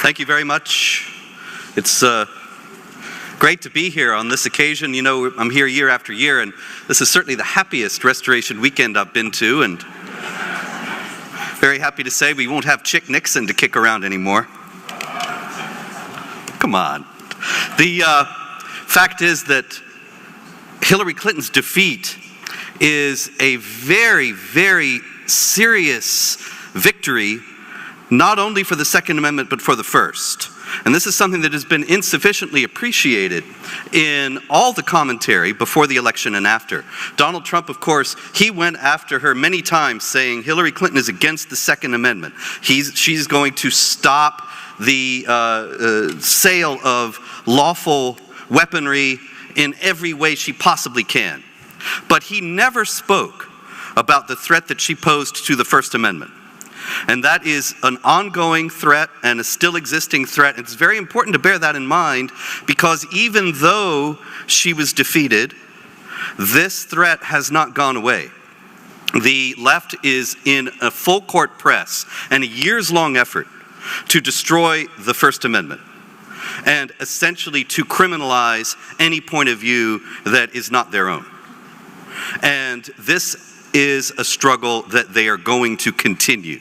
Thank you very much. It's great to be here on this occasion. You know, I'm here year after year, and this is certainly the happiest Restoration Weekend I've been to, and very happy to say we won't have Chick Nixon to kick around anymore. Come on. The fact is that Hillary Clinton's defeat is a very, very serious victory, not only for the Second Amendment, but for the First. And this is something that has been insufficiently appreciated in all the commentary before the election and after. Donald Trump, of course, he went after her many times saying Hillary Clinton is against the Second Amendment. She's going to stop the sale of lawful weaponry in every way she possibly can. But he never spoke about the threat that she posed to the First Amendment. And that is an ongoing threat and a still existing threat. It's very important to bear that in mind, because even though she was defeated, this threat has not gone away. The left is in a full court press and a years-long effort to destroy the First Amendment and essentially to criminalize any point of view that is not their own. And this is a struggle that they are going to continue.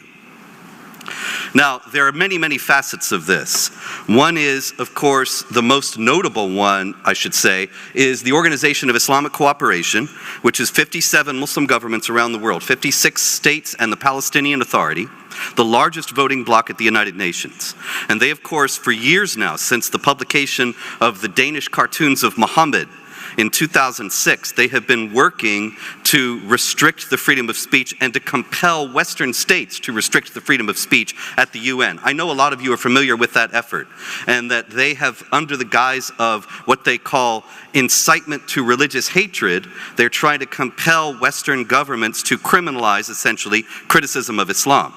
Now, there are many, many facets of this. One is, of course, the most notable one, I should say, is the Organization of Islamic Cooperation, which is 57 Muslim governments around the world, 56 states and the Palestinian Authority, the largest voting bloc at the United Nations. And they, of course, for years now, since the publication of the Danish cartoons of Muhammad in 2006, they have been working to restrict the freedom of speech and to compel Western states to restrict the freedom of speech at the UN. I know a lot of you are familiar with that effort, and that they have, under the guise of what they call incitement to religious hatred, they're trying to compel Western governments to criminalize, essentially, criticism of Islam.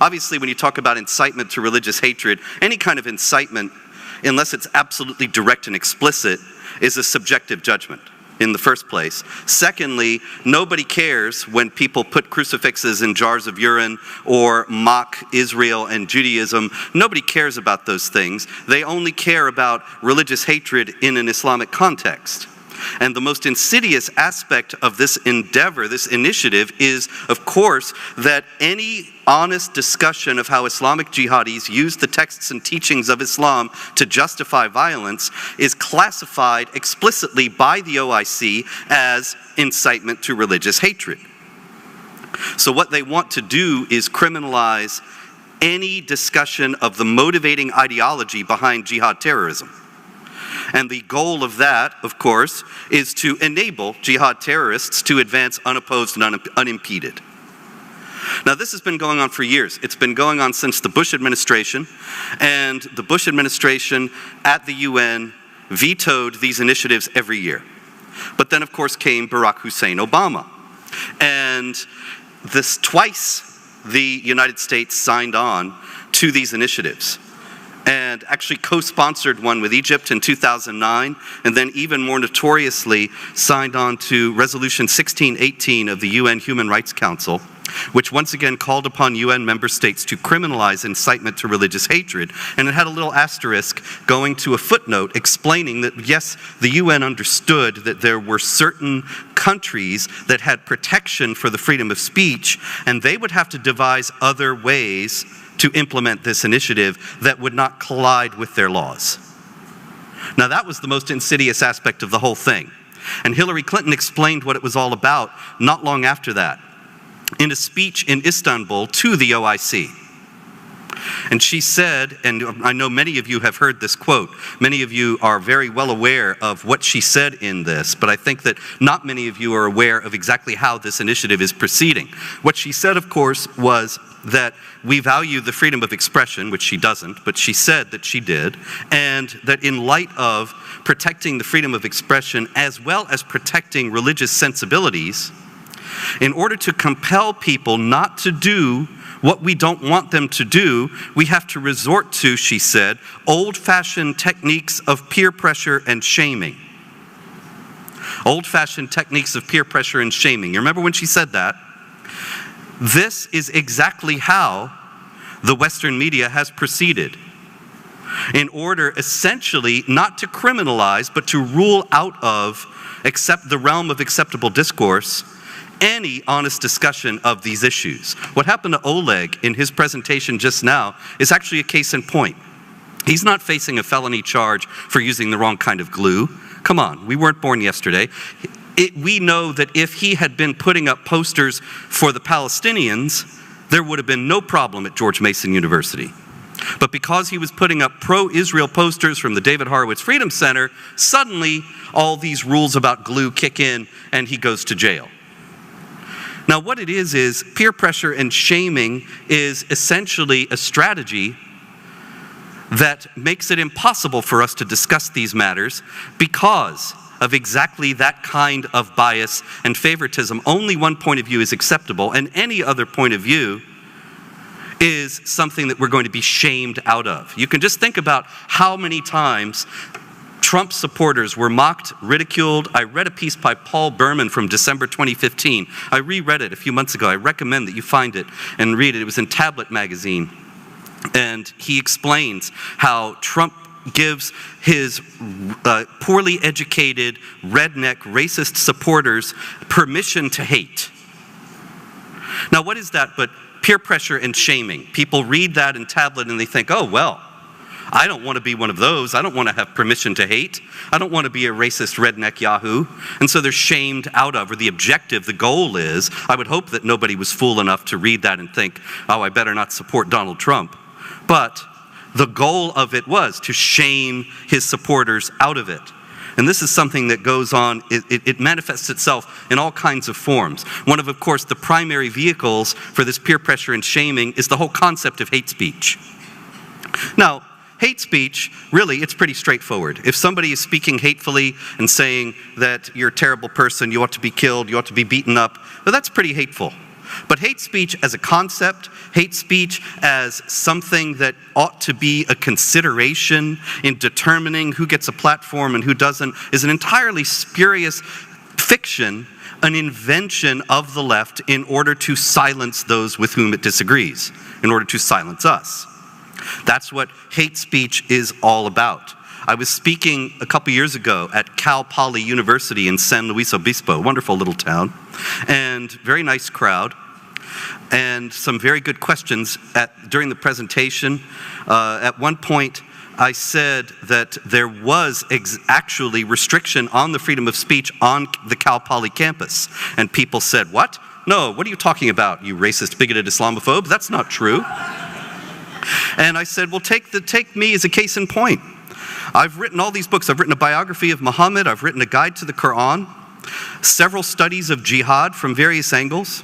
Obviously, when you talk about incitement to religious hatred, any kind of incitement, unless it's absolutely direct and explicit, is a subjective judgment in the first place. Secondly, nobody cares when people put crucifixes in jars of urine or mock Israel and Judaism. Nobody cares about those things. They only care about religious hatred in an Islamic context. And the most insidious aspect of this endeavor, this initiative, is, of course, that any honest discussion of how Islamic jihadis use the texts and teachings of Islam to justify violence is classified explicitly by the OIC as incitement to religious hatred. So what they want to do is criminalize any discussion of the motivating ideology behind jihad terrorism. And the goal of that, of course, is to enable jihad terrorists to advance unopposed and unimpeded. Now, this has been going on for years. It's been going on since the Bush administration, and the Bush administration at the UN vetoed these initiatives every year. But then, of course, came Barack Hussein Obama. And twice the United States signed on to these initiatives, and actually co-sponsored one with Egypt in 2009, and then even more notoriously signed on to Resolution 1618 of the UN Human Rights Council, which once again called upon UN member states to criminalize incitement to religious hatred. And it had a little asterisk going to a footnote explaining that, yes, the UN understood that there were certain countries that had protection for the freedom of speech, and they would have to devise other ways to implement this initiative that would not collide with their laws. Now, that was the most insidious aspect of the whole thing. And Hillary Clinton explained what it was all about not long after that, in a speech in Istanbul to the OIC. And she said, and I know many of you have heard this quote, many of you are very well aware of what she said in this, but I think that not many of you are aware of exactly how this initiative is proceeding. What she said, of course, was that we value the freedom of expression, which she doesn't, but she said that she did, and that in light of protecting the freedom of expression as well as protecting religious sensibilities, in order to compel people not to do what we don't want them to do, we have to resort to, she said, old-fashioned techniques of peer pressure and shaming. Old-fashioned techniques of peer pressure and shaming. You remember when she said that? This is exactly how the Western media has proceeded. in order essentially not to criminalize, but to rule out of the realm of acceptable discourse any honest discussion of these issues. What happened to Oleg in his presentation just now is actually a case in point. He's not facing a felony charge for using the wrong kind of glue. Come on, we weren't born yesterday. We know that if he had been putting up posters for the Palestinians, there would have been no problem at George Mason University. But because he was putting up pro-Israel posters from the David Horowitz Freedom Center, suddenly all these rules about glue kick in and he goes to jail. Now what it is peer pressure and shaming is essentially a strategy that makes it impossible for us to discuss these matters because of exactly that kind of bias and favoritism. Only one point of view is acceptable, and any other point of view is something that we're going to be shamed out of. You can just think about how many times Trump supporters were mocked, ridiculed. I read a piece by Paul Berman from December 2015. I reread it a few months ago. I recommend that you find it and read it. It was in Tablet magazine. And he explains how Trump gives his poorly educated, redneck, racist supporters permission to hate. Now, what is that but peer pressure and shaming? People read that in Tablet and they think, oh, well, I don't want to be one of those. I don't want to have permission to hate. I don't want to be a racist redneck yahoo. And so they're shamed out of, or the objective, the goal is, I would hope that nobody was fool enough to read that and think, oh, I better not support Donald Trump. But the goal of it was to shame his supporters out of it. And this is something that goes on, it manifests itself in all kinds of forms. One of course, the primary vehicles for this peer pressure and shaming is the whole concept of hate speech. Now, hate speech, really, it's pretty straightforward. If somebody is speaking hatefully and saying that you're a terrible person, you ought to be killed, you ought to be beaten up, well, that's pretty hateful. But hate speech as a concept, hate speech as something that ought to be a consideration in determining who gets a platform and who doesn't, is an entirely spurious fiction, an invention of the left in order to silence those with whom it disagrees, in order to silence us. That's what hate speech is all about. I was speaking a couple years ago at Cal Poly University in San Luis Obispo, wonderful little town, and very nice crowd, and some very good questions during the presentation. At one point, I said that there was actually restriction on the freedom of speech on the Cal Poly campus, and people said, "What? No, what are you talking about, you racist, bigoted Islamophobe? That's not true." And I said, well, take me as a case in point. I've written all these books. I've written a biography of Muhammad. I've written a guide to the Quran, several studies of jihad from various angles.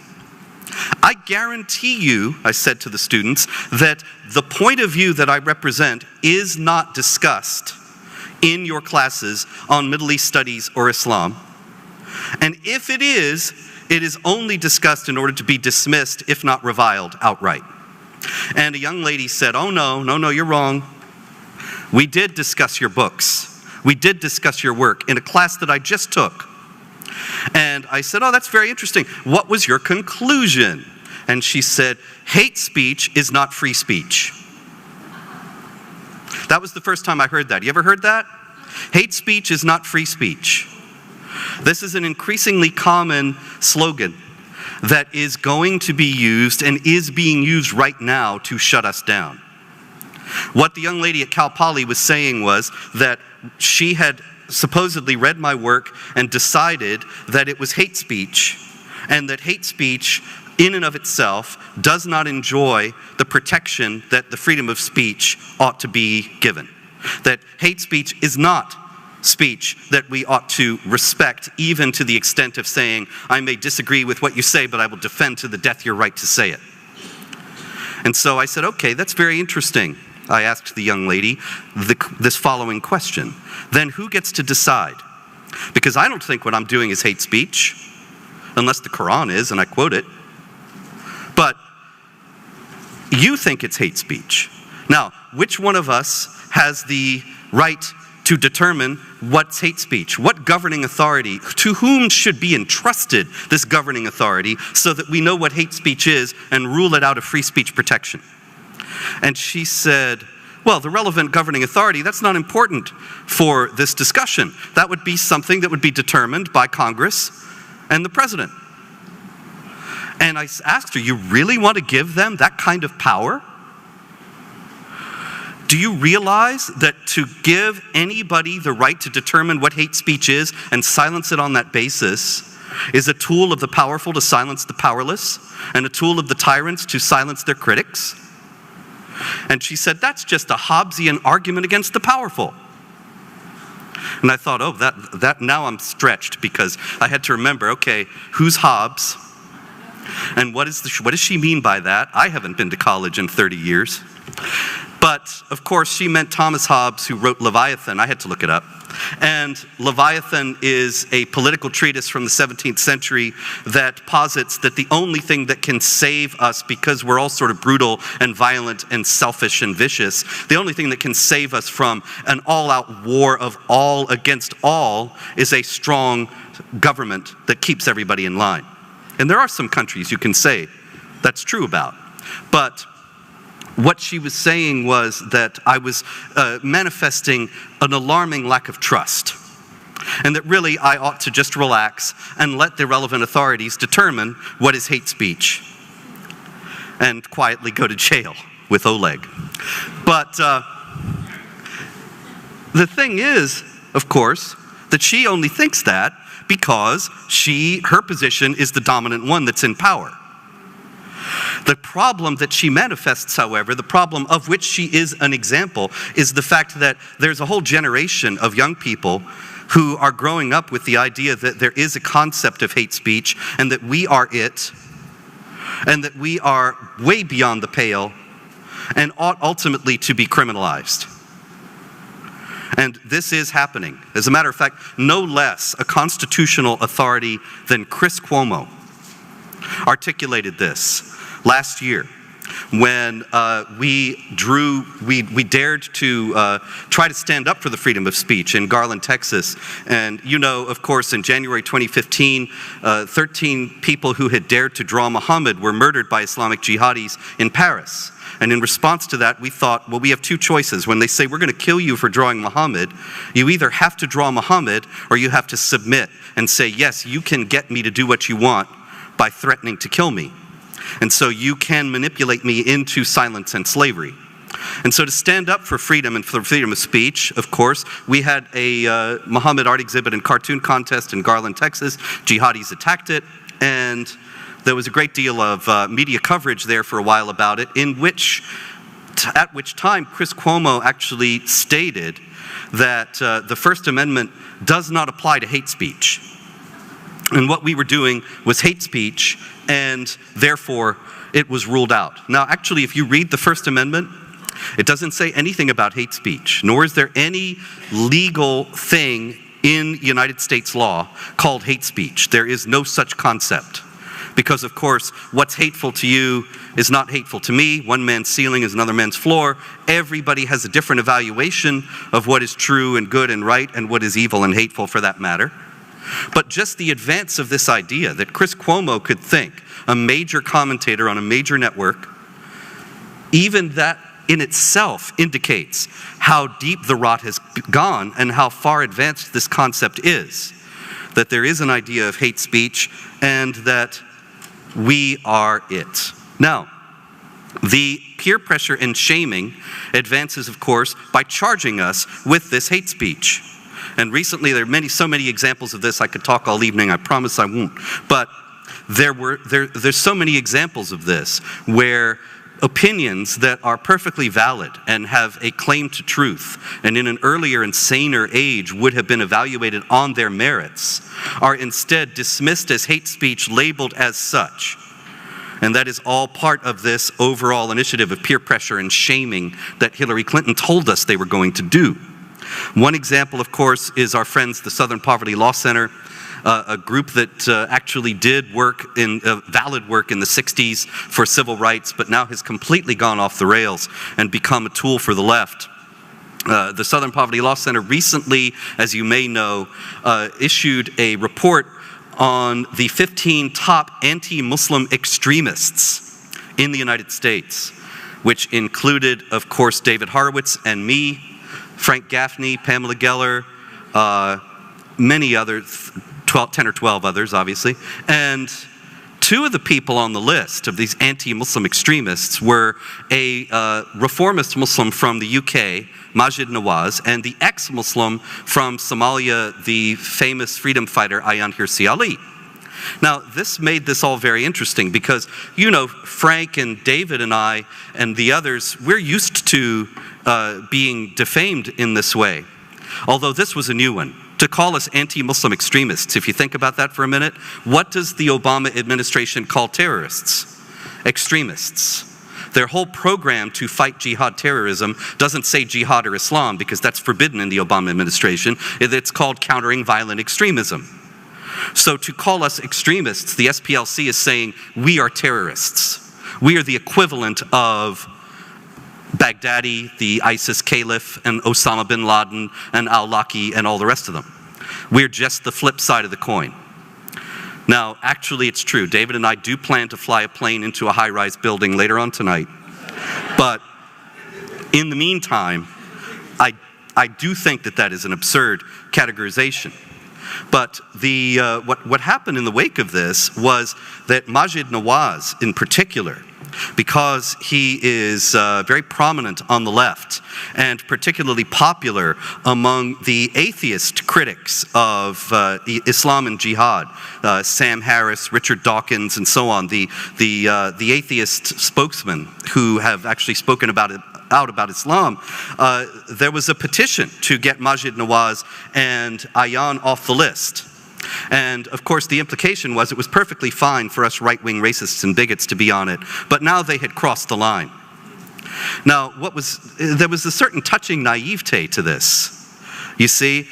I guarantee you, I said to the students, that the point of view that I represent is not discussed in your classes on Middle East studies or Islam. And if it is only discussed in order to be dismissed, if not reviled outright. And a young lady said, oh no, you're wrong. We did discuss your books. We did discuss your work in a class that I just took. And I said, oh, that's very interesting. What was your conclusion? And she said, hate speech is not free speech. That was the first time I heard that. You ever heard that? Hate speech is not free speech. This is an increasingly common slogan that is going to be used and is being used right now to shut us down. What the young lady at Cal Poly was saying was that she had supposedly read my work and decided that it was hate speech, and that hate speech in and of itself does not enjoy the protection that the freedom of speech ought to be given. That hate speech is not speech that we ought to respect, even to the extent of saying, I may disagree with what you say, but I will defend to the death your right to say it. And so I said, okay, that's very interesting. I asked the young lady this following question. Then who gets to decide? Because I don't think what I'm doing is hate speech, unless the Quran is, and I quote it. But you think it's hate speech. Now, which one of us has the right to determine what's hate speech? What governing authority, to whom should be entrusted this governing authority so that we know what hate speech is and rule it out of free speech protection? And she said, Well, the relevant governing authority, that's not important for this discussion. That would be something that would be determined by Congress and the president. And I asked her, you really want to give them that kind of power? Do you realize that to give anybody the right to determine what hate speech is and silence it on that basis is a tool of the powerful to silence the powerless and a tool of the tyrants to silence their critics? And she said, that's just a Hobbesian argument against the powerful. And I thought, oh, that now I'm stretched, because I had to remember, okay, who's Hobbes? And what does she mean by that? I haven't been to college in 30 years. But, of course, she meant Thomas Hobbes, who wrote Leviathan. I had to look it up. And Leviathan is a political treatise from the 17th century that posits that the only thing that can save us, because we're all sort of brutal and violent and selfish and vicious, the only thing that can save us from an all-out war of all against all is a strong government that keeps everybody in line. And there are some countries you can say that's true about. But what she was saying was that I was manifesting an alarming lack of trust, and that really I ought to just relax and let the relevant authorities determine what is hate speech and quietly go to jail with Oleg. But the thing is, of course, that she only thinks that because her position is the dominant one that's in power. The problem that she manifests, however, the problem of which she is an example, is the fact that there's a whole generation of young people who are growing up with the idea that there is a concept of hate speech and that we are it, and that we are way beyond the pale and ought ultimately to be criminalized. And this is happening. As a matter of fact, no less a constitutional authority than Chris Cuomo articulated this last year when we dared to try to stand up for the freedom of speech in Garland, Texas. And you know, of course, in January 2015, 13 people who had dared to draw Muhammad were murdered by Islamic jihadis in Paris. And in response to that, we thought, well, we have two choices. When they say, we're going to kill you for drawing Muhammad, you either have to draw Muhammad or you have to submit and say, yes, you can get me to do what you want by threatening to kill me. And so you can manipulate me into silence and slavery. And so to stand up for freedom and for freedom of speech, of course, we had a Muhammad art exhibit and cartoon contest in Garland, Texas. Jihadis attacked it, and there was a great deal of media coverage there for a while about it, at which time Chris Cuomo actually stated that the First Amendment does not apply to hate speech. And what we were doing was hate speech, and therefore it was ruled out. Now, actually, if you read the First Amendment, it doesn't say anything about hate speech, nor is there any legal thing in United States law called hate speech. There is no such concept. Because, of course, what's hateful to you is not hateful to me. One man's ceiling is another man's floor. Everybody has a different evaluation of what is true and good and right and what is evil and hateful, for that matter. But just the advance of this idea that Chris Cuomo could think, a major commentator on a major network, even that in itself indicates how deep the rot has gone and how far advanced this concept is. That there is an idea of hate speech and that we are it. Now, the peer pressure and shaming advances, of course, by charging us with this hate speech. And recently there are so many examples of this. I could talk all evening. I promise I won't. But there's so many examples of this where opinions that are perfectly valid and have a claim to truth and in an earlier and saner age would have been evaluated on their merits are instead dismissed as hate speech, labeled as such. And that is all part of this overall initiative of peer pressure and shaming that Hillary Clinton told us they were going to do. One example, of course, is our friends, the Southern Poverty Law Center, a group that actually did valid work in the 60s for civil rights, but now has completely gone off the rails and become a tool for the left. The Southern Poverty Law Center recently, as you may know, issued a report on the 15 top anti-Muslim extremists in the United States. which included, of course, David Horowitz and me, Frank Gaffney, Pamela Geller, many others, 10 or 12 others, obviously. And two of the people on the list of these anti-Muslim extremists were a reformist Muslim from the UK, Maajid Nawaz, and the ex-Muslim from Somalia, the famous freedom fighter Ayaan Hirsi Ali. Now, this made this all very interesting because, you know, Frank and David and I and the others, we're used to being defamed in this way. Although this was a new one. To call us anti-Muslim extremists, if you think about that for a minute, what does the Obama administration call terrorists? Extremists. Their whole program to fight jihad terrorism doesn't say jihad or Islam because that's forbidden in the Obama administration. It's called countering violent extremism. So to call us extremists, the SPLC is saying we are terrorists. We are the equivalent of Baghdadi, the ISIS caliph, and Osama bin Laden, and al-Awlaki, and all the rest of them. We're just the flip side of the coin. Now, actually, it's true. David and I do plan to fly a plane into a high-rise building later on tonight. But in the meantime, I do think that that is an absurd categorization. But what happened in the wake of this was that Maajid Nawaz, in particular, because he is very prominent on the left and particularly popular among the atheist critics of Islam and jihad, Sam Harris, Richard Dawkins, and so on, the atheist spokesmen who have actually spoken out about Islam, there was a petition to get Maajid Nawaz and Ayaan off the list. And of course the implication was it was perfectly fine for us right-wing racists and bigots to be on it, but now they had crossed the line. Now there was a certain touching naivete to this. You see,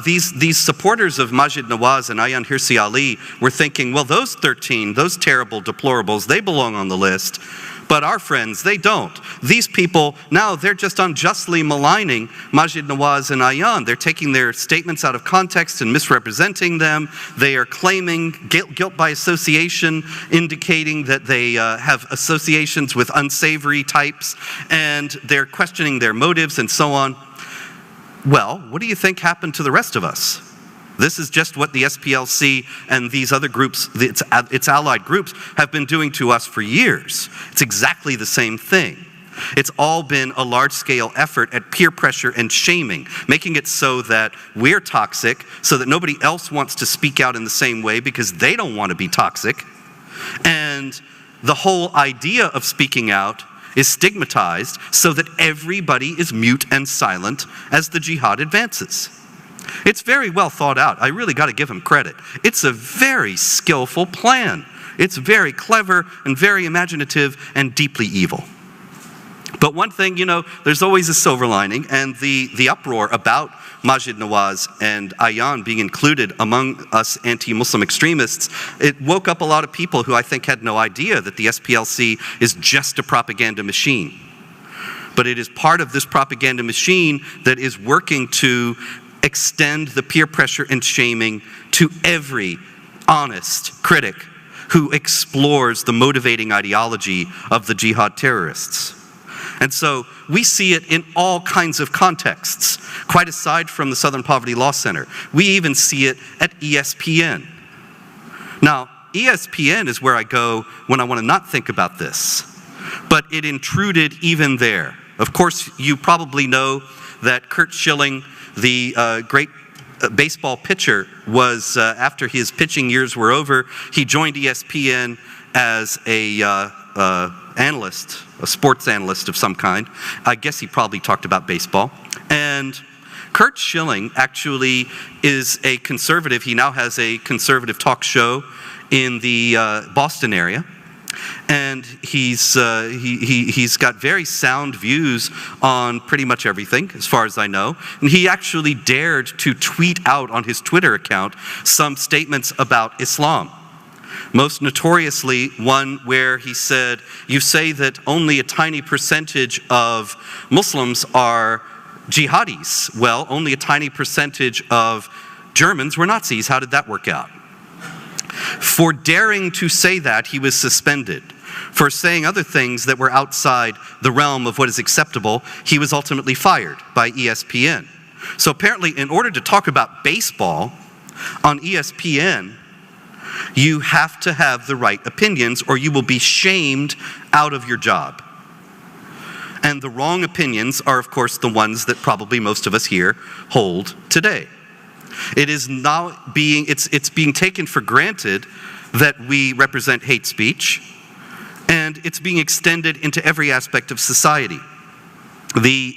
these supporters of Maajid Nawaz and Ayaan Hirsi Ali were thinking, well, those 13, those terrible deplorables, they belong on the list. But our friends, they don't. These people, now they're just unjustly maligning Maajid Nawaz and Ayaan. They're taking their statements out of context and misrepresenting them. They are claiming guilt by association, indicating that they have associations with unsavory types, and they're questioning their motives and so on. Well, what do you think happened to the rest of us? This is just what the SPLC and these other groups, its allied groups, have been doing to us for years. It's exactly the same thing. It's all been a large-scale effort at peer pressure and shaming, making it so that we're toxic, so that nobody else wants to speak out in the same way because they don't want to be toxic. And the whole idea of speaking out is stigmatized so that everybody is mute and silent as the jihad advances. It's very well thought out. I really got to give him credit. It's a very skillful plan. It's very clever and very imaginative and deeply evil. But one thing, you know, there's always a silver lining, and the uproar about Maajid Nawaz and Ayaan being included among us anti-Muslim extremists, it woke up a lot of people who I think had no idea that the SPLC is just a propaganda machine. But it is part of this propaganda machine that is working to extend the peer pressure and shaming to every honest critic who explores the motivating ideology of the jihad terrorists. And so we see it in all kinds of contexts, quite aside from the Southern Poverty Law Center. We even see it at ESPN. Now, ESPN is where I go when I want to not think about this, but it intruded even there. Of course, you probably know that Curt Schilling, the great baseball pitcher, was, after his pitching years were over, he joined ESPN as a analyst, a sports analyst of some kind. I guess he probably talked about baseball. And Curt Schilling actually is a conservative. He now has a conservative talk show in the Boston area. And he's got very sound views on pretty much everything, as far as I know. And he actually dared to tweet out on his Twitter account some statements about Islam. Most notoriously, one where he said, "You say that only a tiny percentage of Muslims are jihadis. Well, only a tiny percentage of Germans were Nazis. How did that work out?" For daring to say that, he was suspended. For saying other things that were outside the realm of what is acceptable, he was ultimately fired by ESPN. So apparently, in order to talk about baseball on ESPN, you have to have the right opinions or you will be shamed out of your job. And the wrong opinions are, of course, the ones that probably most of us here hold today. It is now it's being taken for granted that we represent hate speech, and it's being extended into every aspect of society. The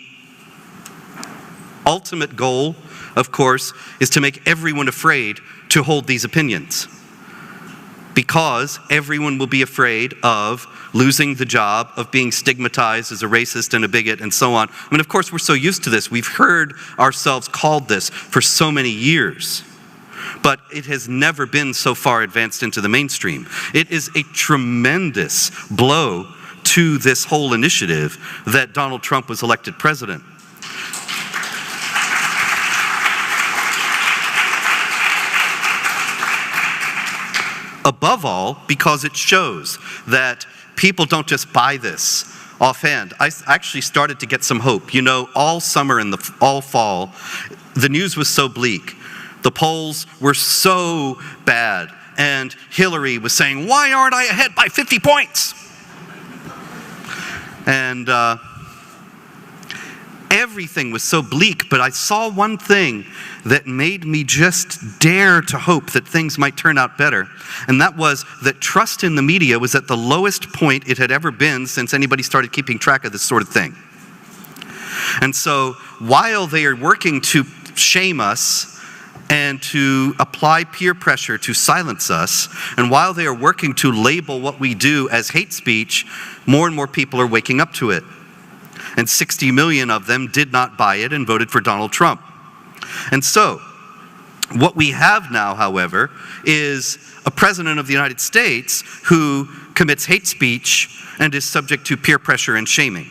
ultimate goal, of course, is to make everyone afraid to hold these opinions, because everyone will be afraid of losing the job, of being stigmatized as a racist and a bigot and so on. I mean, of course, we're so used to this. We've heard ourselves called this for so many years, but it has never been so far advanced into the mainstream. It is a tremendous blow to this whole initiative that Donald Trump was elected president. Above all, because it shows that people don't just buy this offhand. I actually started to get some hope. You know, all summer and all fall, the news was so bleak. The polls were so bad. And Hillary was saying, "Why aren't I ahead by 50 points?" And everything was so bleak, but I saw one thing that made me just dare to hope that things might turn out better. And that was that trust in the media was at the lowest point it had ever been since anybody started keeping track of this sort of thing. And so while they are working to shame us and to apply peer pressure to silence us, and while they are working to label what we do as hate speech, more and more people are waking up to it. And 60 million of them did not buy it and voted for Donald Trump. And so, what we have now, however, is a president of the United States who commits hate speech and is subject to peer pressure and shaming.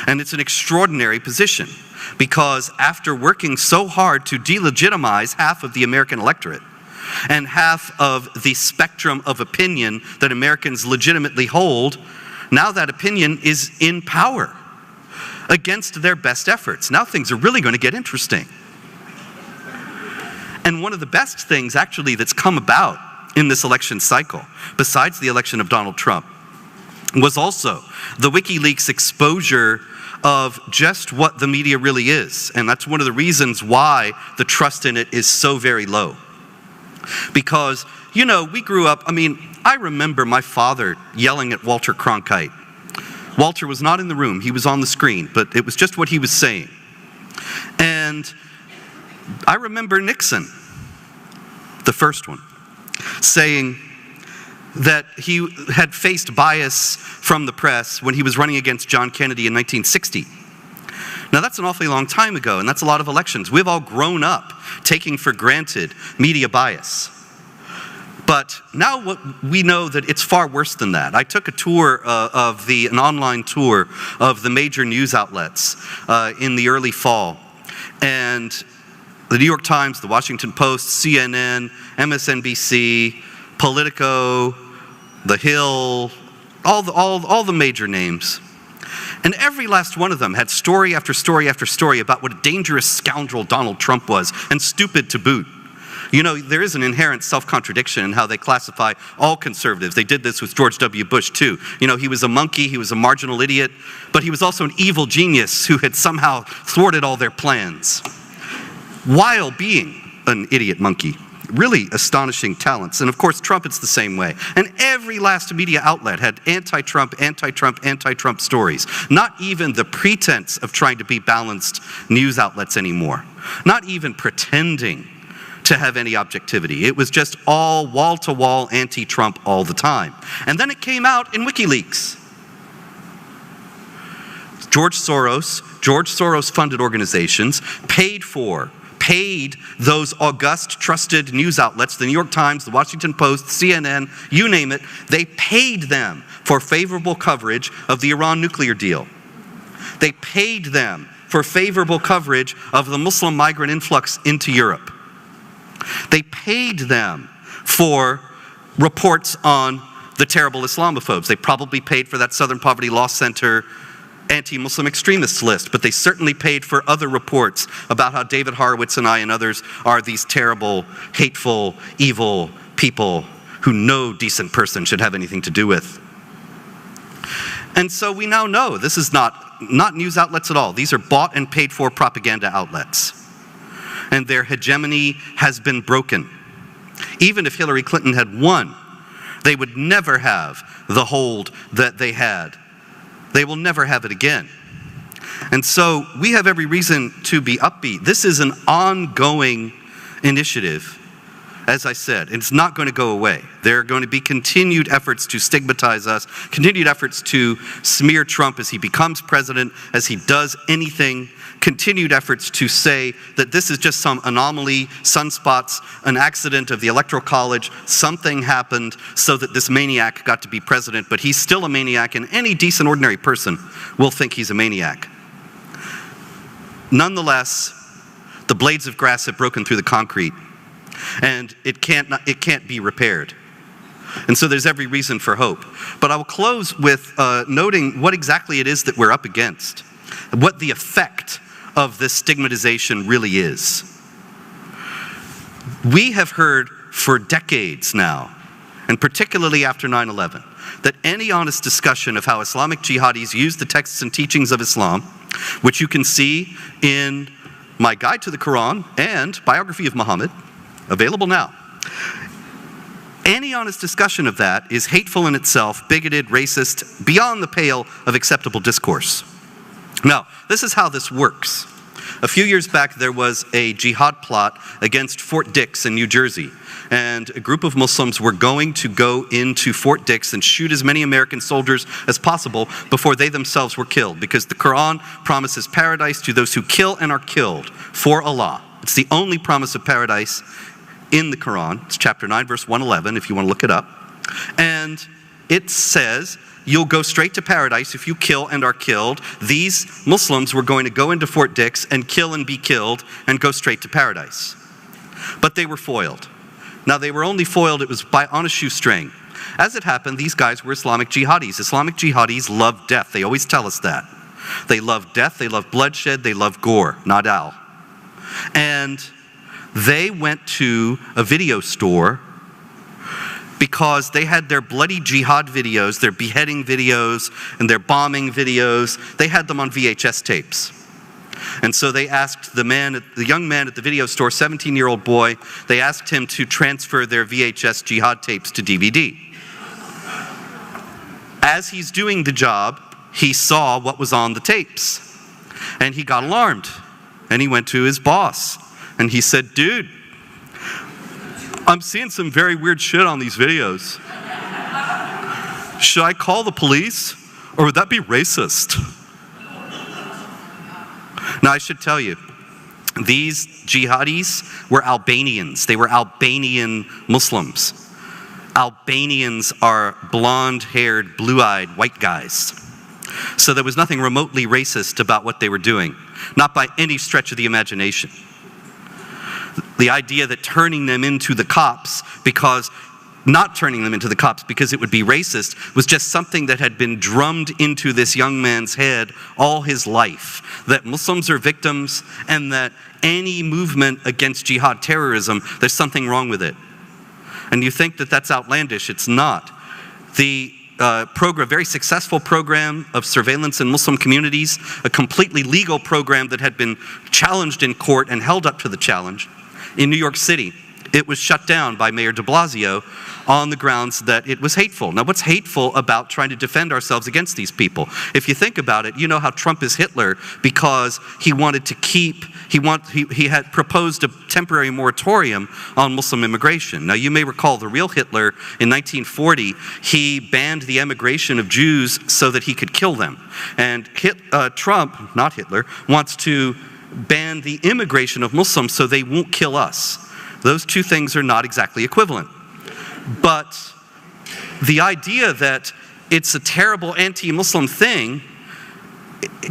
And it's an extraordinary position, because after working so hard to delegitimize half of the American electorate and half of the spectrum of opinion that Americans legitimately hold, now that opinion is in power against their best efforts. Now things are really going to get interesting. And one of the best things, actually, that's come about in this election cycle, besides the election of Donald Trump, was also the WikiLeaks exposure of just what the media really is. And that's one of the reasons why the trust in it is so very low. Because, you know, we grew up, I remember my father yelling at Walter Cronkite. Walter was not in the room, he was on the screen, but it was just what he was saying. And I remember Nixon, the first one, saying that he had faced bias from the press when he was running against John Kennedy in 1960. Now that's an awfully long time ago, and that's a lot of elections. We've all grown up taking for granted media bias. But now we know that it's far worse than that. I took a tour an online tour of the major news outlets in the early fall. And the New York Times, the Washington Post, CNN, MSNBC, Politico, The Hill, all the major names. And every last one of them had story after story after story about what a dangerous scoundrel Donald Trump was, and stupid to boot. You know, there is an inherent self-contradiction in how they classify all conservatives. They did this with George W. Bush, too. You know, he was a monkey, he was a marginal idiot, but he was also an evil genius who had somehow thwarted all their plans, while being an idiot monkey. Really astonishing talents. And of course, Trump, it's the same way. And every last media outlet had anti-Trump, anti-Trump, anti-Trump stories. Not even the pretense of trying to be balanced news outlets anymore. Not even pretending to have any objectivity. It was just all wall-to-wall anti-Trump all the time. And then it came out in WikiLeaks. George Soros-funded organizations paid those august, trusted news outlets, the New York Times, the Washington Post, CNN, you name it, they paid them for favorable coverage of the Iran nuclear deal. They paid them for favorable coverage of the Muslim migrant influx into Europe. They paid them for reports on the terrible Islamophobes. They probably paid for that Southern Poverty Law Center anti-Muslim extremists list, but they certainly paid for other reports about how David Horowitz and I and others are these terrible, hateful, evil people who no decent person should have anything to do with. And so we now know this is not news outlets at all. These are bought and paid for propaganda outlets. And their hegemony has been broken. Even if Hillary Clinton had won, they would never have the hold that they had. They will never have it again. And so we have every reason to be upbeat. This is an ongoing initiative, as I said. It's not going to go away. There are going to be continued efforts to stigmatize us, continued efforts to smear Trump as he becomes president, as he does anything, continued efforts to say that this is just some anomaly, sunspots, an accident of the Electoral College, something happened so that this maniac got to be president, but he's still a maniac, and any decent ordinary person will think he's a maniac. Nonetheless, the blades of grass have broken through the concrete, and it can't be repaired. And so there's every reason for hope. But I will close with noting what exactly it is that we're up against, what the effect of this stigmatization really is. We have heard for decades now, and particularly after 9/11, that any honest discussion of how Islamic jihadis use the texts and teachings of Islam, which you can see in my Guide to the Quran and Biography of Muhammad, available now. Any honest discussion of that is hateful in itself, bigoted, racist, beyond the pale of acceptable discourse. Now, this is how this works. A few years back, there was a jihad plot against Fort Dix in New Jersey. And a group of Muslims were going to go into Fort Dix and shoot as many American soldiers as possible before they themselves were killed, because the Quran promises paradise to those who kill and are killed for Allah. It's the only promise of paradise in the Quran. It's chapter 9, verse 111, if you want to look it up. And it says, you'll go straight to paradise if you kill and are killed. These Muslims were going to go into Fort Dix and kill and be killed and go straight to paradise. But they were foiled. Now, they were only foiled, it was on a shoestring. As it happened, these guys were Islamic jihadis. Islamic jihadis love death. They always tell us that. They love death, they love bloodshed, they love gore, nadal. And they went to a video store because they had their bloody jihad videos, their beheading videos, and their bombing videos. They had them on VHS tapes. And so they asked the young man at the video store, 17-year-old boy, they asked him to transfer their VHS jihad tapes to DVD. As he's doing the job, he saw what was on the tapes. And he got alarmed. And he went to his boss. And he said, dude, I'm seeing some very weird shit on these videos. Should I call the police? Or would that be racist? Now, I should tell you, these jihadis were Albanians. They were Albanian Muslims. Albanians are blonde-haired, blue-eyed white guys. So there was nothing remotely racist about what they were doing, not by any stretch of the imagination. The idea that turning them into the cops because it would be racist was just something that had been drummed into this young man's head all his life, that Muslims are victims and that any movement against jihad terrorism, there's something wrong with it. And you think that that's outlandish. It's not. The very successful program of surveillance in Muslim communities, a completely legal program that had been challenged in court and held up to the challenge in New York City, it was shut down by Mayor de Blasio on the grounds that it was hateful. Now, what's hateful about trying to defend ourselves against these people? If you think about it, you know how Trump is Hitler because he wanted to he had proposed a temporary moratorium on Muslim immigration. Now, you may recall the real Hitler in 1940, he banned the emigration of Jews so that he could kill them. And Trump, not Hitler, wants to ban the immigration of Muslims so they won't kill us. Those two things are not exactly equivalent. But the idea that it's a terrible anti-Muslim thing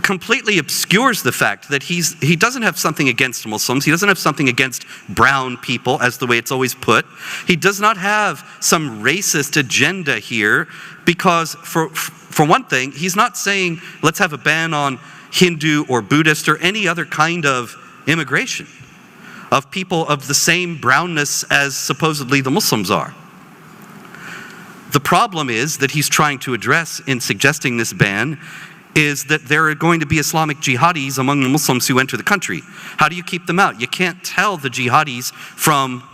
completely obscures the fact that he doesn't have something against Muslims. He doesn't have something against brown people, as the way it's always put. He does not have some racist agenda here, because for one thing, he's not saying let's have a ban on Hindu or Buddhist or any other kind of immigration of people of the same brownness as supposedly the Muslims are. The problem is that he's trying to address in suggesting this ban is that there are going to be Islamic jihadis among the Muslims who enter the country. How do you keep them out? You can't tell the jihadis from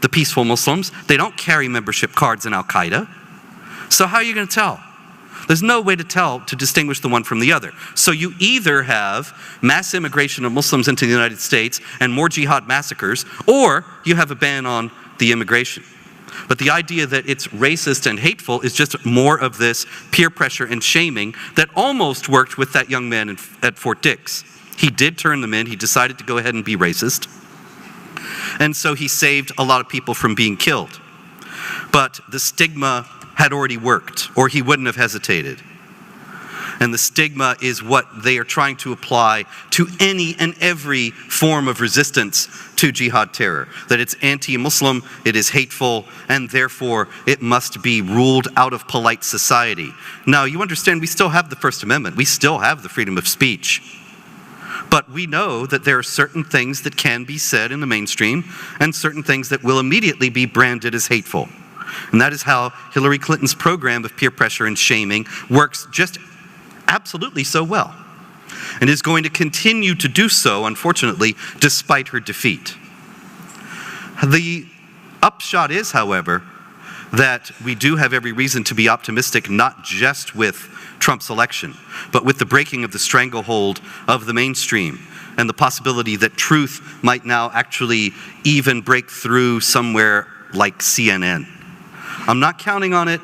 the peaceful Muslims. They don't carry membership cards in Al-Qaeda. So how are you going to tell? There's no way to distinguish the one from the other. So you either have mass immigration of Muslims into the United States and more jihad massacres, or you have a ban on the immigration. But the idea that it's racist and hateful is just more of this peer pressure and shaming that almost worked with that young man at Fort Dix. He did turn them in. He decided to go ahead and be racist. And so he saved a lot of people from being killed. But the stigma had already worked, or he wouldn't have hesitated. And the stigma is what they are trying to apply to any and every form of resistance to jihad terror. That it's anti-Muslim, it is hateful, and therefore it must be ruled out of polite society. Now, you understand, we still have the First Amendment. We still have the freedom of speech. But we know that there are certain things that can be said in the mainstream and certain things that will immediately be branded as hateful. And that is how Hillary Clinton's program of peer pressure and shaming works just absolutely so well, and is going to continue to do so, unfortunately, despite her defeat. The upshot is, however, that we do have every reason to be optimistic, not just with Trump's election, but with the breaking of the stranglehold of the mainstream and the possibility that truth might now actually even break through somewhere like CNN. I'm not counting on it.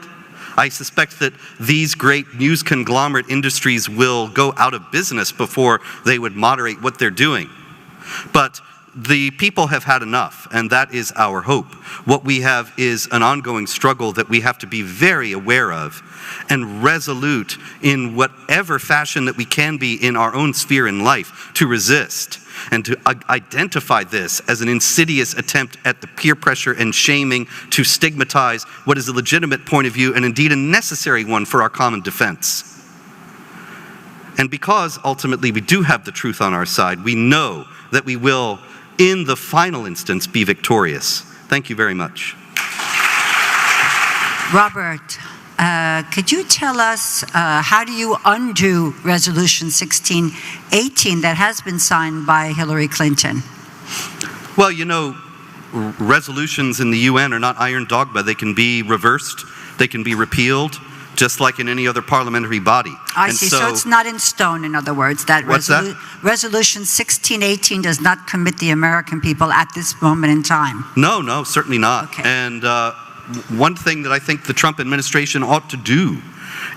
I suspect that these great news conglomerate industries will go out of business before they would moderate what they're doing. But the people have had enough, and that is our hope. What we have is an ongoing struggle that we have to be very aware of and resolute in whatever fashion that we can be in our own sphere in life to resist and to identify this as an insidious attempt at the peer pressure and shaming to stigmatize what is a legitimate point of view and indeed a necessary one for our common defense. And because ultimately we do have the truth on our side, we know that we will, in the final instance, be victorious. Thank you very much. Robert, could you tell us how do you undo Resolution 1618 that has been signed by Hillary Clinton? Well, you know, resolutions in the UN are not iron dogma. They can be reversed, they can be repealed, just like in any other parliamentary body. I see. So it's not in stone, in other words. Resolution 1618 does not commit the American people at this moment in time. No, certainly not. Okay. And one thing that I think the Trump administration ought to do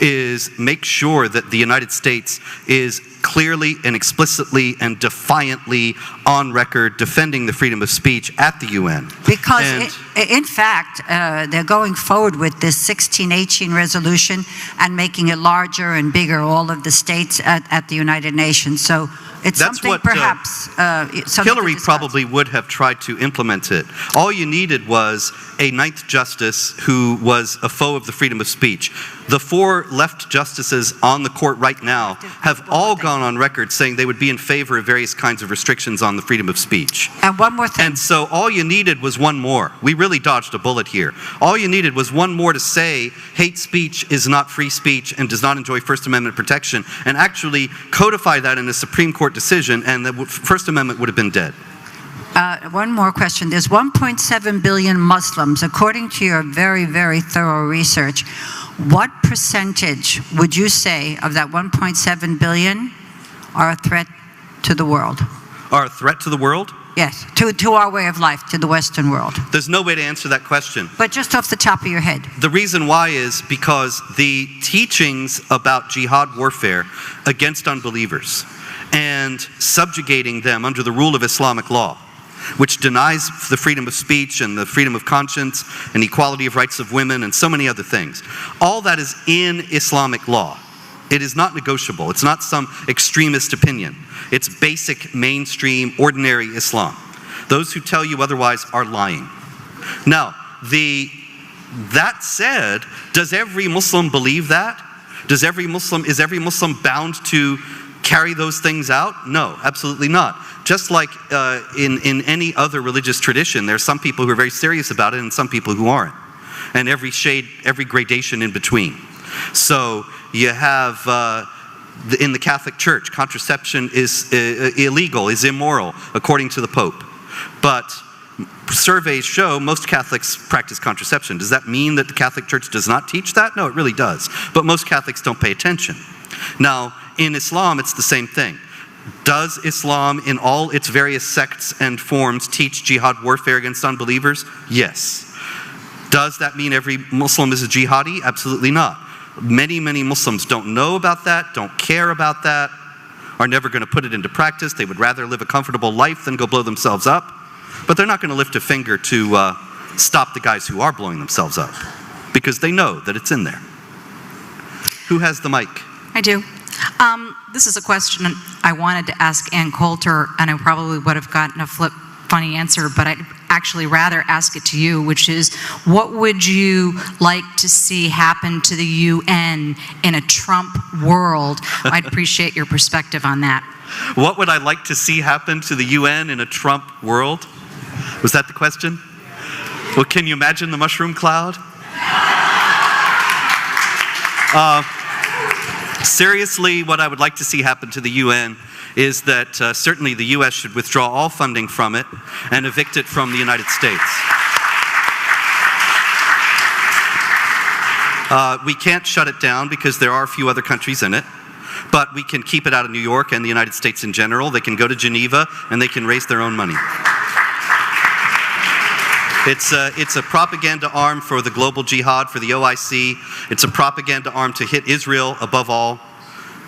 is make sure that the United States is clearly and explicitly and defiantly on record defending the freedom of speech at the UN. Because in fact, they're going forward with this 1618 resolution and making it larger and bigger, all of the states at the United Nations. So it's That's something what, perhaps Hillary probably would have tried to implement it. All you needed was a ninth justice who was a foe of the freedom of speech. The 4 left justices on the court right now have all gone on record saying they would be in favor of various kinds of restrictions on the freedom of speech. And one more thing. And so all you needed was one more. We really dodged a bullet here. All you needed was one more to say hate speech is not free speech and does not enjoy First Amendment protection, and actually codify that in a Supreme Court decision, and the First Amendment would have been dead. One more question. There's 1.7 billion Muslims. According to your very, very thorough research, what percentage would you say of that 1.7 billion are a threat to the world? Are a threat to the world? Yes, to our way of life, to the Western world. There's no way to answer that question. But just off the top of your head. The reason why is because the teachings about jihad warfare against unbelievers and subjugating them under the rule of Islamic law, which denies the freedom of speech and the freedom of conscience and equality of rights of women and so many other things. All that is in Islamic law. It is not negotiable. It's not some extremist opinion. It's basic, mainstream, ordinary Islam. Those who tell you otherwise are lying. Now, that said, does every Muslim believe that? Is every Muslim bound to carry those things out? No, absolutely not. Just like in any other religious tradition, there are some people who are very serious about it and some people who aren't. And every shade, every gradation in between. So you have, in the Catholic Church, contraception is illegal, is immoral, according to the Pope. But surveys show most Catholics practice contraception. Does that mean that the Catholic Church does not teach that? No, it really does. But most Catholics don't pay attention. Now, in Islam, it's the same thing. Does Islam, in all its various sects and forms, teach jihad warfare against unbelievers? Yes. Does that mean every Muslim is a jihadi? Absolutely not. Many, many Muslims don't know about that, don't care about that, are never going to put it into practice. They would rather live a comfortable life than go blow themselves up. But they're not going to lift a finger to stop the guys who are blowing themselves up, because they know that it's in there. Who has the mic? I do. This is a question I wanted to ask Ann Coulter, and I probably would have gotten a funny answer, but I'd actually rather ask it to you, which is, what would you like to see happen to the UN in a Trump world? I'd appreciate your perspective on that. What would I like to see happen to the UN in a Trump world? Was that the question? Well, can you imagine the mushroom cloud? Seriously, what I would like to see happen to the UN is that certainly the U.S. should withdraw all funding from it and evict it from the United States. We can't shut it down because there are a few other countries in it, but we can keep it out of New York and the United States in general. They can go to Geneva and they can raise their own money. It's a propaganda arm for the global jihad, for the OIC. It's a propaganda arm to hit Israel above all.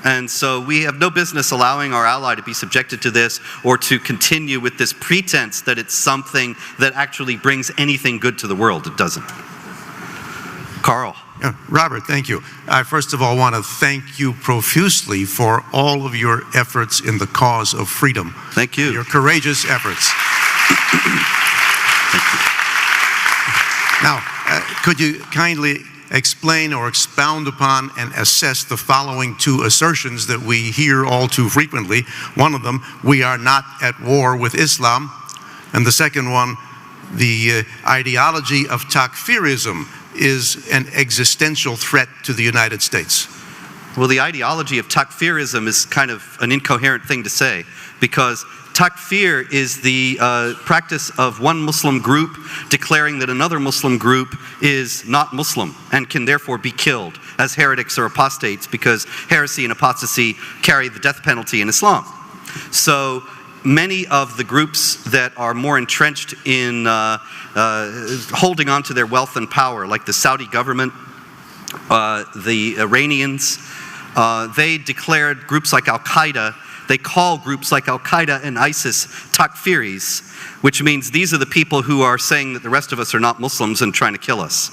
And so we have no business allowing our ally to be subjected to this or to continue with this pretense that it's something that actually brings anything good to the world. It doesn't. Carl. Yeah, Robert, thank you. I first of all want to thank you profusely for all of your efforts in the cause of freedom. Thank you. Your courageous efforts. Thank you. Now, could you kindly explain or expound upon and assess the following two assertions that we hear all too frequently? One of them, we are not at war with Islam. And the second one, the ideology of takfirism is an existential threat to the United States. Well, the ideology of takfirism is kind of an incoherent thing to say, because takfir is the practice of one Muslim group declaring that another Muslim group is not Muslim and can therefore be killed as heretics or apostates, because heresy and apostasy carry the death penalty in Islam. So many of the groups that are more entrenched in holding on to their wealth and power, like the Saudi government, the Iranians, they declared groups like Al-Qaeda. They call groups like Al-Qaeda and ISIS takfiris, which means these are the people who are saying that the rest of us are not Muslims and trying to kill us.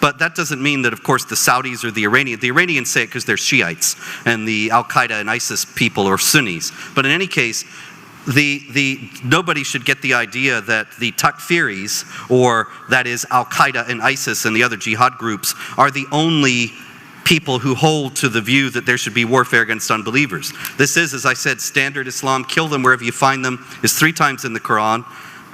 But that doesn't mean that, of course, the Saudis or the Iranians say it because they're Shiites, and the Al-Qaeda and ISIS people are Sunnis. But in any case, nobody should get the idea that the takfiris, or that is Al-Qaeda and ISIS and the other jihad groups, are the only people who hold to the view that there should be warfare against unbelievers. This is, as I said, standard Islam. Kill them wherever you find them is 3 times in the Quran.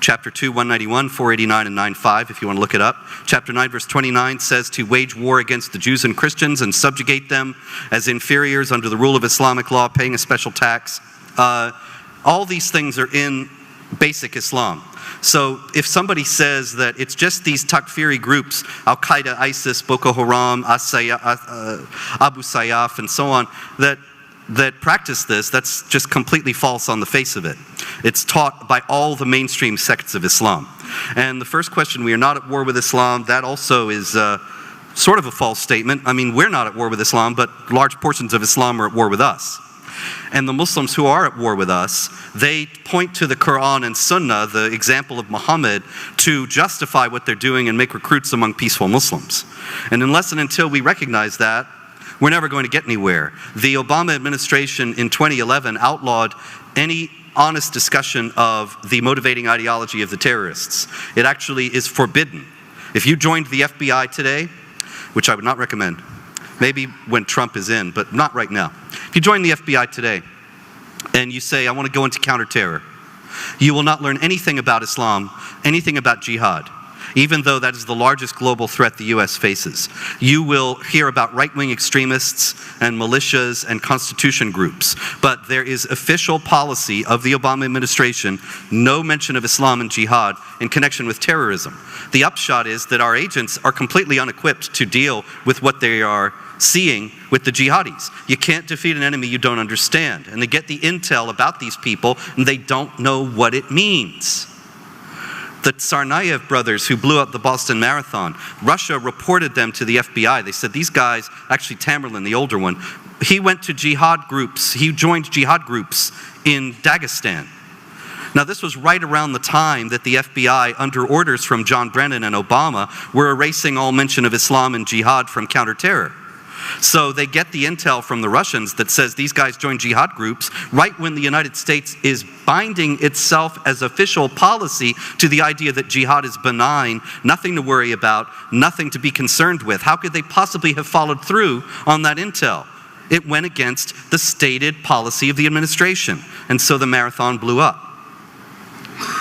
Chapter 2, 191, 489, and 95, if you want to look it up. Chapter 9, verse 29 says to wage war against the Jews and Christians and subjugate them as inferiors under the rule of Islamic law, paying a special tax. All these things are in basic Islam. So if somebody says that it's just these takfiri groups, Al-Qaeda, ISIS, Boko Haram, Abu Sayyaf, and so on, that practice this, that's just completely false on the face of it. It's taught by all the mainstream sects of Islam. And the first question, we are not at war with Islam, that also is sort of a false statement. I mean, we're not at war with Islam, but large portions of Islam are at war with us. And the Muslims who are at war with us, they point to the Quran and Sunnah, the example of Muhammad, to justify what they're doing and make recruits among peaceful Muslims. And unless and until we recognize that, we're never going to get anywhere. The Obama administration in 2011 outlawed any honest discussion of the motivating ideology of the terrorists. It actually is forbidden. If you joined the FBI today, which I would not recommend, maybe when Trump is in, but not right now. If you join the FBI today and you say, I want to go into counterterror, you will not learn anything about Islam, anything about jihad, even though that is the largest global threat the U.S. faces. You will hear about right-wing extremists and militias and constitution groups, but there is official policy of the Obama administration, no mention of Islam and jihad in connection with terrorism. The upshot is that our agents are completely unequipped to deal with what they are seeing with the jihadis. You can't defeat an enemy you don't understand. And they get the intel about these people and they don't know what it means. The Tsarnaev brothers who blew up the Boston Marathon, Russia reported them to the FBI. They said these guys, actually Tamerlan, the older one, he went to jihad groups, he joined jihad groups in Dagestan. Now this was right around the time that the FBI, under orders from John Brennan and Obama, were erasing all mention of Islam and jihad from counterterror. So they get the intel from the Russians that says these guys joined jihad groups right when the United States is binding itself as official policy to the idea that jihad is benign, nothing to worry about, nothing to be concerned with. How could they possibly have followed through on that intel? It went against the stated policy of the administration, and so the marathon blew up.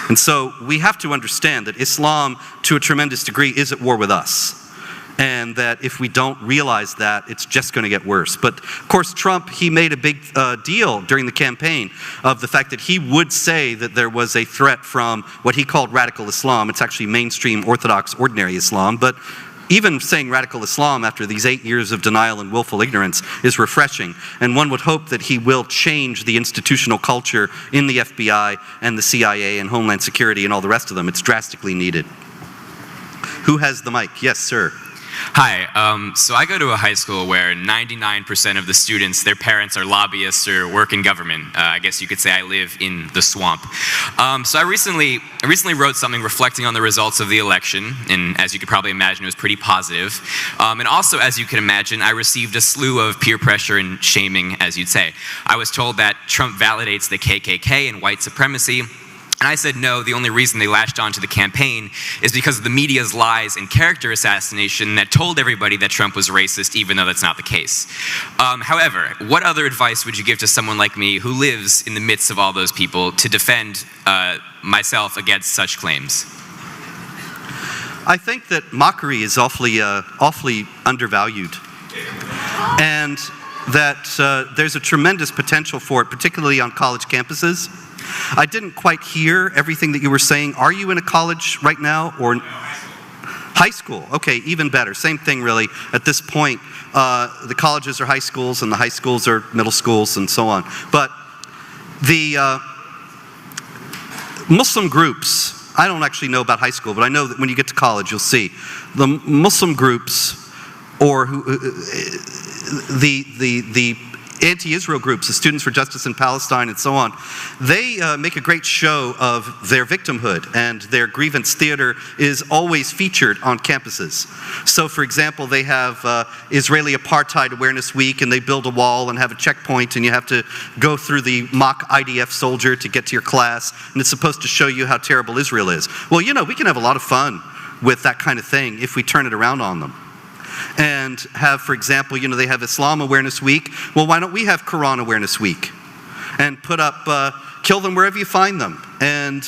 And so we have to understand that Islam, to a tremendous degree, is at war with us. And that if we don't realize that, it's just going to get worse. But of course, Trump, he made a big deal during the campaign of the fact that he would say that there was a threat from what he called radical Islam. It's actually mainstream Orthodox ordinary Islam. But even saying radical Islam after these 8 years of denial and willful ignorance is refreshing. And one would hope that he will change the institutional culture in the FBI and the CIA and Homeland Security and all the rest of them. It's drastically needed. Who has the mic? Yes, sir. Hi, so I go to a high school where 99% of the students, their parents are lobbyists or work in government. I guess you could say I live in the swamp. So I recently wrote something reflecting on the results of the election, and as you could probably imagine, it was pretty positive. And also, as you can imagine, I received a slew of peer pressure and shaming, as you'd say. I was told that Trump validates the KKK and white supremacy. And I said no, the only reason they latched onto the campaign is because of the media's lies and character assassination that told everybody that Trump was racist, even though that's not the case. However, what other advice would you give to someone like me who lives in the midst of all those people to defend myself against such claims? I think that mockery is awfully undervalued. And that there's a tremendous potential for it, particularly on college campuses. I didn't quite hear everything that you were saying. Are you in a college right now? Or no, high school? Okay, even better. Same thing really. At this point, the colleges are high schools and the high schools are middle schools and so on. But the Muslim groups, I don't actually know about high school, but I know that when you get to college, you'll see the Muslim groups or the anti-Israel groups, the Students for Justice in Palestine and so on, they make a great show of their victimhood, and their grievance theater is always featured on campuses. So for example, they have Israeli Apartheid Awareness Week, and they build a wall and have a checkpoint, and you have to go through the mock IDF soldier to get to your class, and it's supposed to show you how terrible Israel is. Well, you know, we can have a lot of fun with that kind of thing if we turn it around on them. And have, for example, you know, they have Islam Awareness Week. Well, why don't we have Quran Awareness Week? And put up, kill them wherever you find them. And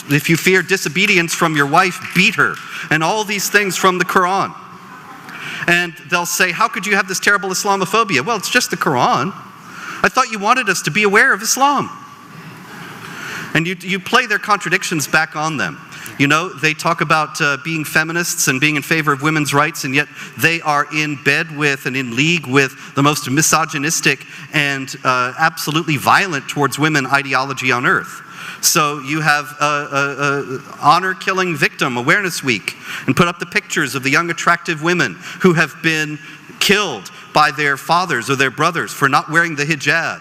if you fear disobedience from your wife, beat her. And all these things from the Quran. And they'll say, how could you have this terrible Islamophobia? Well, it's just the Quran. I thought you wanted us to be aware of Islam. And you play their contradictions back on them. You know, they talk about being feminists and being in favor of women's rights, and yet they are in bed with and in league with the most misogynistic and absolutely violent towards women ideology on earth. So you have Honor Killing Victim Awareness Week, and put up the pictures of the young attractive women who have been killed by their fathers or their brothers for not wearing the hijab.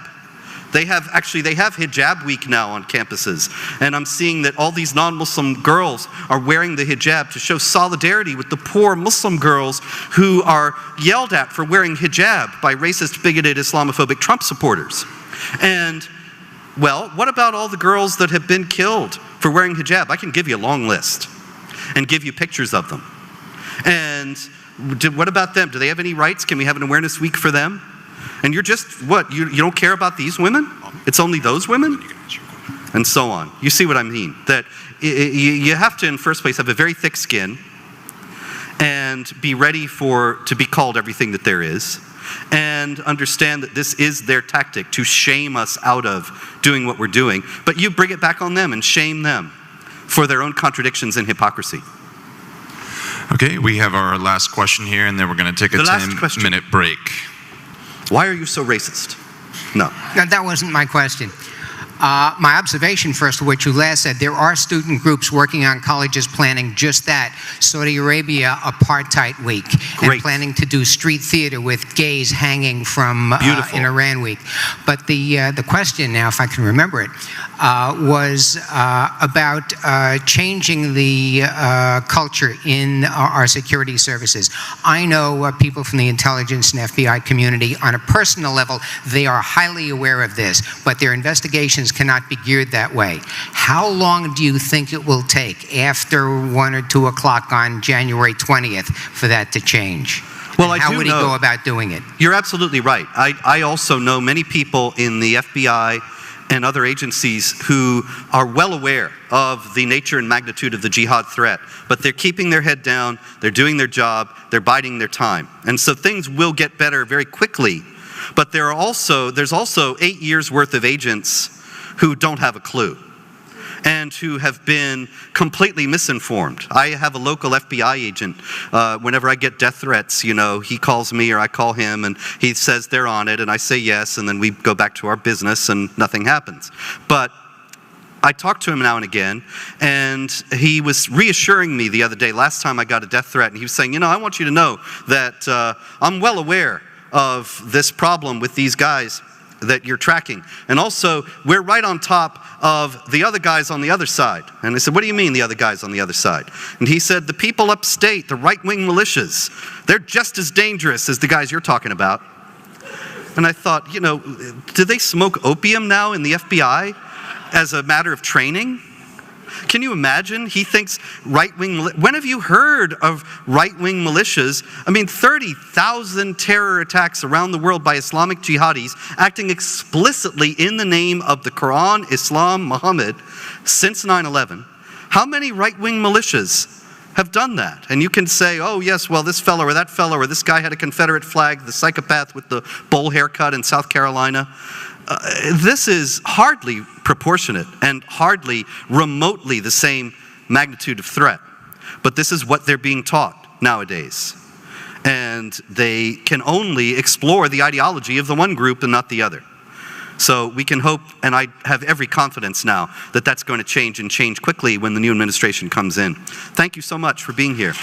They have hijab week now on campuses. And I'm seeing that all these non-Muslim girls are wearing the hijab to show solidarity with the poor Muslim girls who are yelled at for wearing hijab by racist, bigoted, Islamophobic Trump supporters. And, well, what about all the girls that have been killed for wearing hijab? I can give you a long list and give you pictures of them. And what about them? Do they have any rights? Can we have an awareness week for them? And you're just, what, you don't care about these women? It's only those women? And so on. You see what I mean? That you have to, in the first place, have a very thick skin and be ready to be called everything that there is, and understand that this is their tactic to shame us out of doing what we're doing. But you bring it back on them and shame them for their own contradictions and hypocrisy. Okay, we have our last question here, and then we're going to take a 10-minute break. Why are you so racist? No. No, that wasn't my question. My observation, first of what you last said, there are student groups working on colleges planning just that. Saudi Arabia, Apartheid Week. Great. And planning to do street theater with gays hanging from in Iran Week. But the question now, if I can remember it, was about changing the culture in our security services. I know people from the intelligence and FBI community on a personal level, they are highly aware of this, but their investigations cannot be geared that way. How long do you think it will take after 1 or 2 o'clock on January 20th for that to change? Well, and how would he go about doing it? You're absolutely right. I also know many people in the FBI and other agencies who are well aware of the nature and magnitude of the jihad threat, but they're keeping their head down, they're doing their job, they're biding their time. And so things will get better very quickly, but there's also 8 years worth of agents who don't have a clue and who have been completely misinformed. I have a local FBI agent. Whenever I get death threats, he calls me or I call him and he says they're on it and I say yes, and then we go back to our business and nothing happens. But I talk to him now and again, and he was reassuring me the other day, last time I got a death threat, and he was saying, I want you to know that I'm well aware of this problem with these guys that you're tracking. And also, we're right on top of the other guys on the other side. And I said, what do you mean the other guys on the other side? And he said, the people upstate, the right-wing militias, they're just as dangerous as the guys you're talking about. And I thought, do they smoke opium now in the FBI as a matter of training? Can you imagine? He thinks right-wing... When have you heard of right-wing militias? 30,000 terror attacks around the world by Islamic jihadis acting explicitly in the name of the Quran, Islam, Muhammad since 9/11. How many right-wing militias have done that? And you can say, oh yes, well this fellow or that fellow or this guy had a Confederate flag, the psychopath with the bowl haircut in South Carolina. This is hardly proportionate and hardly remotely the same magnitude of threat. But this is what they're being taught nowadays. And they can only explore the ideology of the one group and not the other. So we can hope, and I have every confidence now, that that's going to change and change quickly when the new administration comes in. Thank you so much for being here.